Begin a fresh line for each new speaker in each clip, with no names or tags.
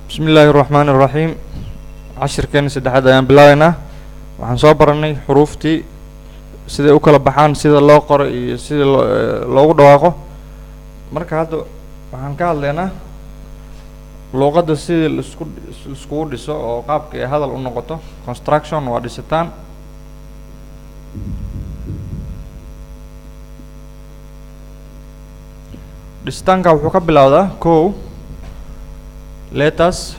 بسم الله الرحمن الرحيم. عشر كان سدحد أيام بلاينا وحنصاب برني حروفتي سيدا أكل بحان سيدا الله قرأ سيدا الله دواقه مركا هذا وحنكال لنا لغة سيدا السكود ديسو أو قابك هذا النقطة construction وديستان ديستان كوحوكا بلاودا كو let us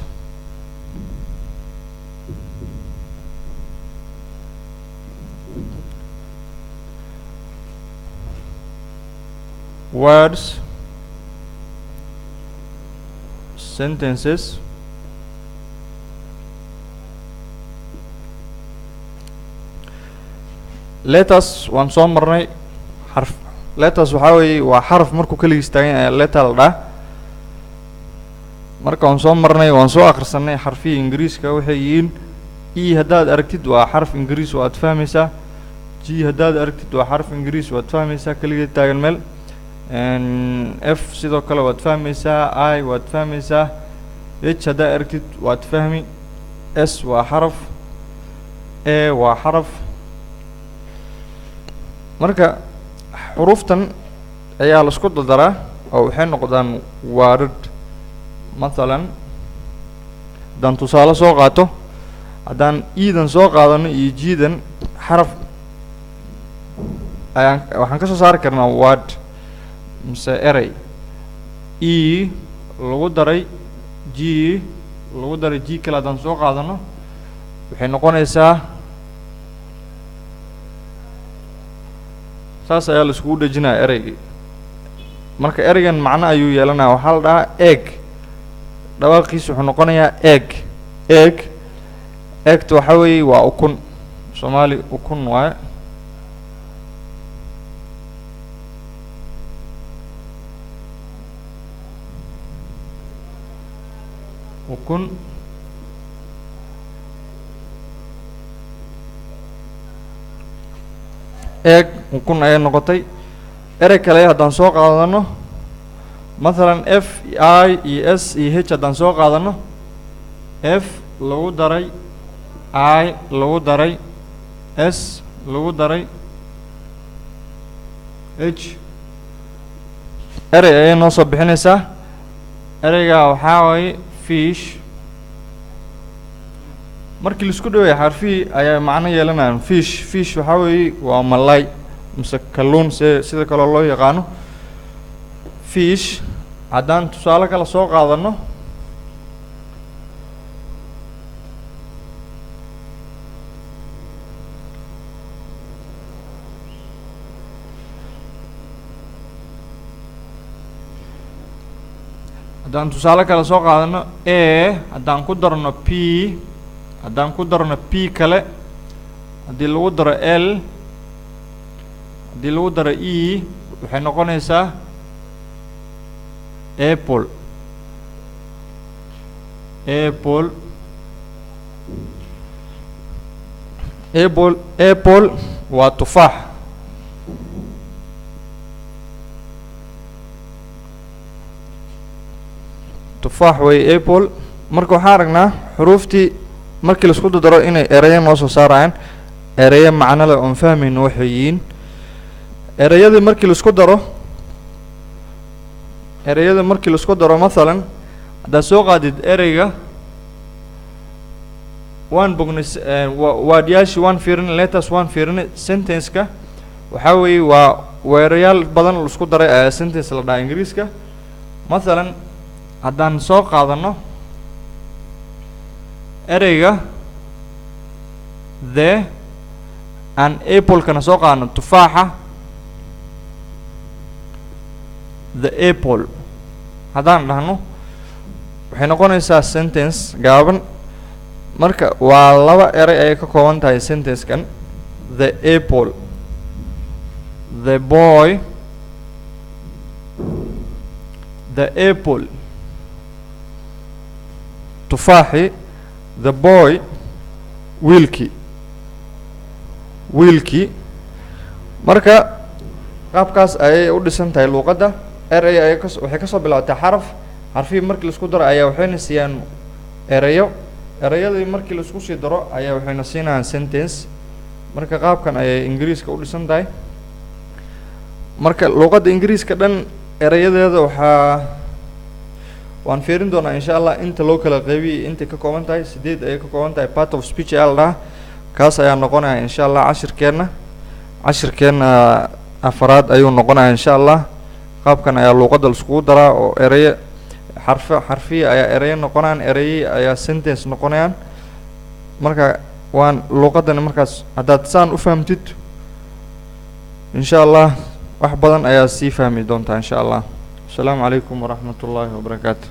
words sentences let us waan soo marnay xarf let us waxa weeye waa xaraf markuu kaligiis taagan yahay letter la dhaha marka aan soo marnay waan soo akhrisanay xarfiga ingiriiska waxay yihiin e haddaad aragtid waa xarf ingiriis oo aad fahmaysaa g haddaad aragtid waa xarf ingiriis oo aad fahmaysaa kaligeed taagan meel f sidoo kale waad fahmaysaa I waad fahmaysaa h haddaad aragtid waad fahmi s waa xaraf a waa xaraf marka xuruftan ayaa la isku dardaraa oo waxay noqdaan word مثلا دان تصالة سوقاته دان إيدن سوقاتنا يجيدن حرف أيان وحن كسر صار كرنا word مثلا array E لو دري G لو دري G كلا دان سوقاتنا وحين نقول إسا ساس أيال سكود جنا array مرك array كان معنا أيو يلنا وحال ده egg dhawaaqiisu wuxuu noqonayaa eegta waxa weeye waa ukun Soomaali ukun waaye ukun eeg ukun ayay noqotay erey kale haddaan soo qaadano مثلا F I E S E H هدان سو قادنو F لو داري I لو داري S لو داري H أري أي نصب بحنسة أريجا وحاوي fish مركي السكودو يا حرفي أي معنى يلنا fish وحاوي وملاي مسكلون سيدا كلا الله يقانو fish haddaan tusaale kala soo qaadano a haddaan ku darno p haddaan ku darno p kale haddii lagu daro l haddii lagu daro e waxay noqonaysaa apple waa tufaax way apple marka waxaan aragnaa xuruuftii markii la isku daro inay erayo noo soo saarayaan erayo macno leh oon fahmayno waxay yihiin erayadii markii la isku daro erayada markii la isku daro مثلا haddaad soo qaadid ereyga waan bognis waadyaashii waan fiirin letters waan fiirin sentence-ka waxaa weeye waa weerayaal badan la isku daray ayaa sentence la dhahaa ingiriiska مثلا haddaan soo qaadano ereyga the aan apple-kana soo qaadano tufaaxa the apple haddaan dhahno waxay noqonaysaa sentence gaaban marka waa laba erey ayay ka kooban tahay sentence-kan the apple the boy the apple tufaaxi the boy wiilkii marka qaabkaas ayay u dhisan tahay luqadda erey waxay ka soo bilaabatay xarfii markii la isku daro ayaa waxayna siiyaan erayadii markii la isku sii daro ayaa waxayna siinayaan sentence marka qaabkan ayay ingiriiska u dhisan tahay marka luqadda ingiriiska dhan erayadeeda waan fiirin doonaa insha allah inta loo kala qaybiyay inta ka kooban tahay 8 ayay ka kooban tahay part of speech ayaa la dhahaa kaas ayaa noqonaya insha allah cashirkeena afraad ayuu noqonaya insha allah qaabkan ayaa luqadda la iskugu daraa oo erayo xarfiya ayaa erayo noqonayaan erayi ayaa sentence noqonayaan marka waan luqaddani markaas haddaad saan u fahamtid insha allah wax badan ayaa sii fahmi doontaa insha allah. السلام عليكم ورحمة الله وبركاته.